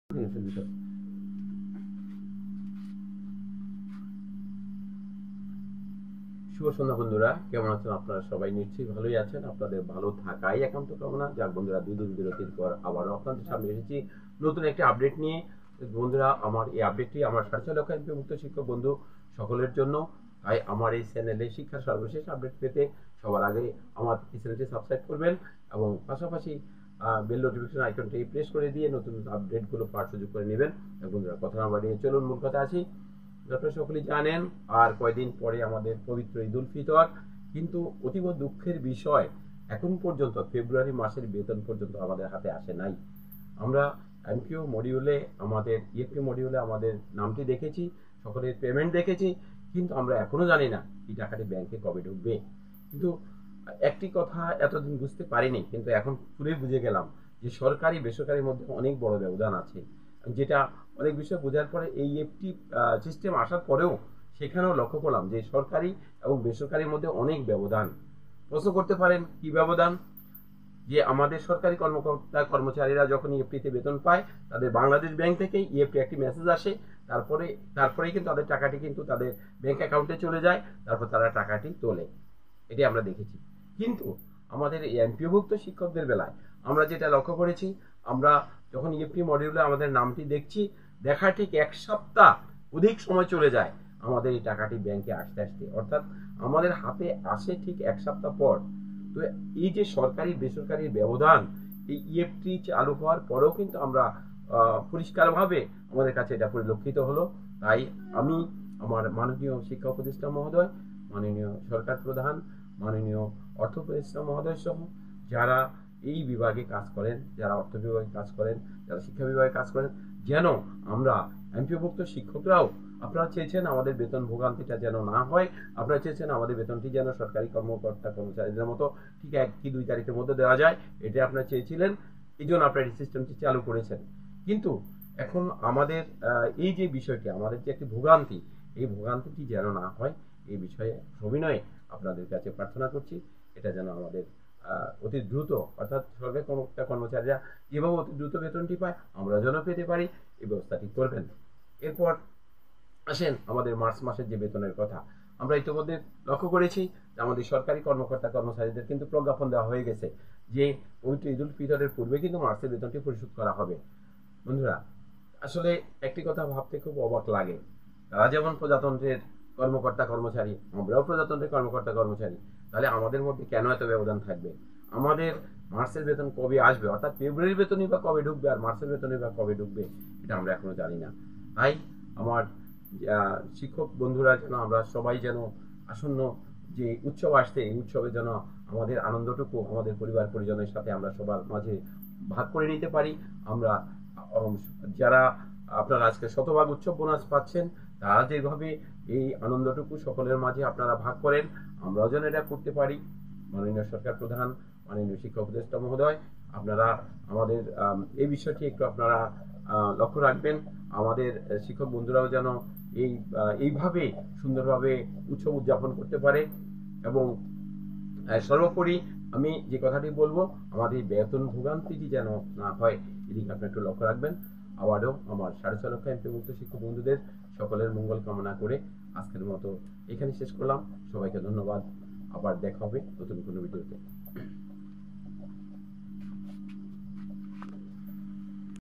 শুভ সন্ধ্যা বন্ধুরা, কেমন আছেন আপনারা? সবাই নিশ্চয়ই ভালোই আছেন। আপনাদের ভালো থাকাই একান্ত কামনা। যাক বন্ধুরা, দুদিন বিরতির পর আবারও আপনাদের সামনে এসেছি নতুন একটি আপডেট নিয়ে। বন্ধুরা, আমার এই আপডেটটি আমার 6.5 লক্ষ এমপিভুক্ত শিক্ষক বন্ধু সকলের জন্য। তাই আমার এই চ্যানেলে শিক্ষার সর্বশেষ আপডেট পেতে সবার আগে আমার এই চ্যানেলটি সাবস্ক্রাইব করবেন এবং পাশাপাশি বেল নোটিফিকেশন আইকনটি প্রেস করে দিয়ে নতুন আপডেটগুলো পাওয়ার সুযোগ করে নেবেন। বন্ধুরা, কথা না বাড়িয়ে চলুন মূল কথা আসি। আপনারা সকলেই জানেন আর কয়দিন পরে আমাদের পবিত্র ঈদ উল ফিতর, কিন্তু অতীব দুঃখের বিষয় এখন পর্যন্ত ফেব্রুয়ারি মাসের বেতন পর্যন্ত আমাদের হাতে আসে নাই। আমরা এমপিও মডিউলে আমাদের ইএফপি মডিউলে আমাদের নামটি দেখেছি, সকলের পেমেন্ট দেখেছি, কিন্তু আমরা এখনো জানি না এই টাকাটি ব্যাংকে কবে ঢুকবে। কিন্তু একটি কথা এতদিন বুঝতে পারিনি, কিন্তু এখন পুরো বুঝে গেলাম যে সরকারি বেসরকারির মধ্যে অনেক বড় ব্যবধান আছে। যেটা অনেক বিষয় বোঝার পরে এই এফটি সিস্টেম আসার পরেও সেখানেও লক্ষ্য করলাম যে সরকারি এবং বেসরকারির মধ্যে অনেক ব্যবধান। প্রশ্ন করতে পারেন কি ব্যবধান? যে আমাদের সরকারি কর্মকর্তা কর্মচারীরা যখন ইএফটিতে বেতন পায়, তাদের বাংলাদেশ ব্যাংক থেকে ইএফটি একটি মেসেজ আসে, তারপরেই কিন্তু তাদের টাকাটি কিন্তু তাদের ব্যাংক অ্যাকাউন্টে চলে যায়, তারপর তারা টাকাটি তোলে। এটি আমরা দেখেছি। কিন্তু আমাদের এই এমপিওভুক্ত শিক্ষকদের বেলায় আমরা যেটা লক্ষ্য করেছি, আমরা যখন ইএফটি মডিউলে আমাদের নামটি দেখছি, দেখা ঠিক এক সপ্তাহ অধিক সময় চলে যায় আমাদের এই টাকাটি ব্যাংকে আসতে আসতে, অর্থাৎ আমাদের হাতে আসে ঠিক এক সপ্তাহ পর। তো এই যে সরকারি বেসরকারি ব্যবধান, এই ইএফটি চালু হওয়ার পরেও কিন্তু আমরা পরিষ্কারভাবে আমাদের কাছে এটা পরিলক্ষিত হলো। তাই আমি আমার মাননীয় শিক্ষা উপদেষ্টা মহোদয়, মাননীয় সরকার প্রধান, মাননীয় অর্থ উপদেষ্টা মহোদয় সহ যারা এই বিভাগে কাজ করেন, যারা অর্থ বিভাগে কাজ করেন, যারা শিক্ষা বিভাগে কাজ করেন, যেন আমরা এমপিওভুক্ত শিক্ষকরাও, আপনারা চেয়েছেন আমাদের বেতন ভোগান্তিটা যেন না হয়, আপনারা চেয়েছেন আমাদের বেতনটি যেন সরকারি কর্মকর্তা কর্মচারীদের মতো ঠিক 1 কি 2 তারিখের মধ্যে দেওয়া যায়, এটা আপনারা চেয়েছিলেন, এই জন্য আপনারা এই সিস্টেমটি চালু করেছেন। কিন্তু এখন আমাদের এই যে বিষয়টি, আমাদের যে একটি ভোগান্তি, এই ভোগান্তিটি যেন না হয়, এই বিষয়ে সবিনয়ে আপনাদের কাছে প্রার্থনা করছি। এটা যেন আমাদের অতি দ্রুত, অর্থাৎ সরকারি কর্মচারীরা যেভাবে অতি দ্রুত বেতনটি পায়, আমরা যেন পেতে পারি, এই ব্যবস্থাটি করবেন। এরপর আসেন আমাদের মার্চ মাসের যে বেতনের কথা। আমরা ইতিমধ্যে লক্ষ্য করেছি যে আমাদের সরকারি কর্মকর্তা কর্মচারীদের কিন্তু প্রজ্ঞাপন দেওয়া হয়ে গেছে যে পবিত্র ঈদ উল ফিতরের পূর্বে কিন্তু মার্চের বেতনটি পরিশোধ করা হবে। বন্ধুরা, আসলে একটি কথা ভাবতে খুব অবাক লাগে, তারা যেমন প্রজাতন্ত্রের কর্মকর্তা কর্মচারী, আমরাও প্রজাতন্ত্রের কর্মকর্তা কর্মচারী, তাহলে আমাদের মধ্যে কেন এত ব্যবধান থাকবে? আমাদের মার্চের বেতন কবে আসবে, অর্থাৎ ফেব্রুয়ারির বেতনই বা কবে ঢুকবে আর মার্চের বেতনই বা কবে ঢুকবে, এটা আমরা এখনো জানি না। তাই আমার শিক্ষক বন্ধুরা যেন, আমরা সবাই যেন আসন্ন যে উৎসব আসছে, এই উৎসবে যেন আমাদের আনন্দটুকু আমাদের পরিবার পরিজনের সাথে আমরা সবার মাঝে ভাগ করে নিতে পারি। আমরা যারা আপনারা আজকে শতভাগ উৎসব বোনাস পাচ্ছেন, তারা যেভাবে এই আনন্দটুকু সকলের মাঝে আপনারা ভাগ করেন, আমরাও যেন এটা করতে পারি। মাননীয় সরকার প্রধান, মাননীয় শিক্ষা উপদেষ্টা মহোদয়, আপনারা আমাদের এই বিষয়টি একটু আপনারা লক্ষ্য রাখবেন। আমাদের শিক্ষক বন্ধুরাও যেন এইভাবে সুন্দরভাবে উৎসব উদযাপন করতে পারে। এবং সর্বোপরি আমি যে কথাটি বলবো, আমাদের বেতন ভোগান্তিটি যেন না হয়, এদিকে আপনি একটু লক্ষ্য রাখবেন। আবারও আমার 6.5 লক্ষ এমপিভুক্ত শিক্ষক বন্ধুদের সকলের মঙ্গল কামনা করে আজকের মতো এখানে শেষ করলাম। সবাইকে ধন্যবাদ। আবার দেখা হবে নতুন কোনো ভিডিওতে।